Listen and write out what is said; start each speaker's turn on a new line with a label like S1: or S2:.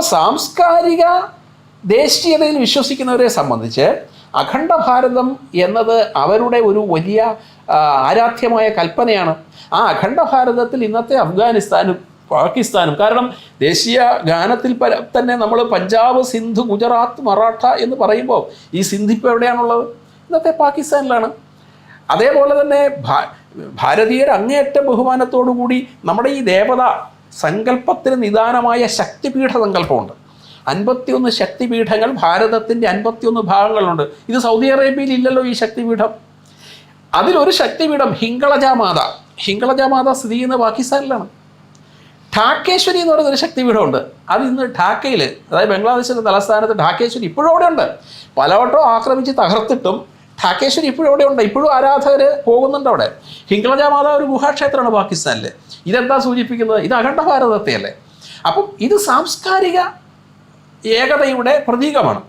S1: അപ്പോൾ സാംസ്കാരിക ദേശീയതയിൽ വിശ്വസിക്കുന്നവരെ സംബന്ധിച്ച് അഖണ്ഡ ഭാരതം എന്നത് അവരുടെ ഒരു വലിയ ആരാധ്യമായ കൽപ്പനയാണ്. ആ അഖണ്ഡ ഭാരതത്തിൽ ഇന്നത്തെ അഫ്ഗാനിസ്ഥാനും പാകിസ്ഥാനും, കാരണം ദേശീയ ഗാനത്തിൽ തന്നെ നമ്മൾ പഞ്ചാബ്, സിന്ധ്, ഗുജറാത്ത്, മറാഠ എന്ന് പറയുമ്പോൾ ഈ സിന്ധ് ഇപ്പോൾ എവിടെയാണുള്ളത്? ഇന്നത്തെ പാകിസ്ഥാനിലാണ്. അതേപോലെ തന്നെ ഭാരതീയർ അങ്ങേയറ്റം ബഹുമാനത്തോടു കൂടി നമ്മുടെ ഈ ദേവത സങ്കല്പത്തിന് നിദാനമായ ശക്തിപീഠ സങ്കല്പമുണ്ട്. 51 ശക്തിപീഠങ്ങൾ, ഭാരതത്തിൻ്റെ 51 ഭാഗങ്ങളുണ്ട്. ഇത് സൗദി അറേബ്യയിൽ ഇല്ലല്ലോ ഈ ശക്തിപീഠം. അതിലൊരു ശക്തിപീഠം ഹിംഗളജ മാത സ്ഥിതി ചെയ്യുന്ന പാകിസ്ഥാനിലാണ്. ഠാക്കേശ്വരി എന്ന് പറയുന്നൊരു ശക്തിപീഠമുണ്ട്. അത് ഇന്ന് ഢാക്കയിൽ, അതായത് ബംഗ്ലാദേശിൻ്റെ തലസ്ഥാനത്ത് ഠാക്കേശ്വരി ഇപ്പോഴും അവിടെ ഉണ്ട്. പലവട്ടം ആക്രമിച്ച് തകർത്തിട്ടും ഠാക്കേശ്വരി ഇപ്പോഴും അവിടെ ഉണ്ട്. ഇപ്പോഴും ആരാധകർ പോകുന്നുണ്ട് അവിടെ. ഹിംഗളജ മാത ഒരു ഗുഹാക്ഷേത്രമാണ് പാകിസ്ഥാനിൽ. ഇതെന്താ സൂചിപ്പിക്കുന്നത്? ഇത് അഖണ്ഡ ഭാരതത്തെയല്ലേ. അപ്പം ഇത് സാംസ്കാരിക ഏകതയുടെ പ്രതീകമാണ്.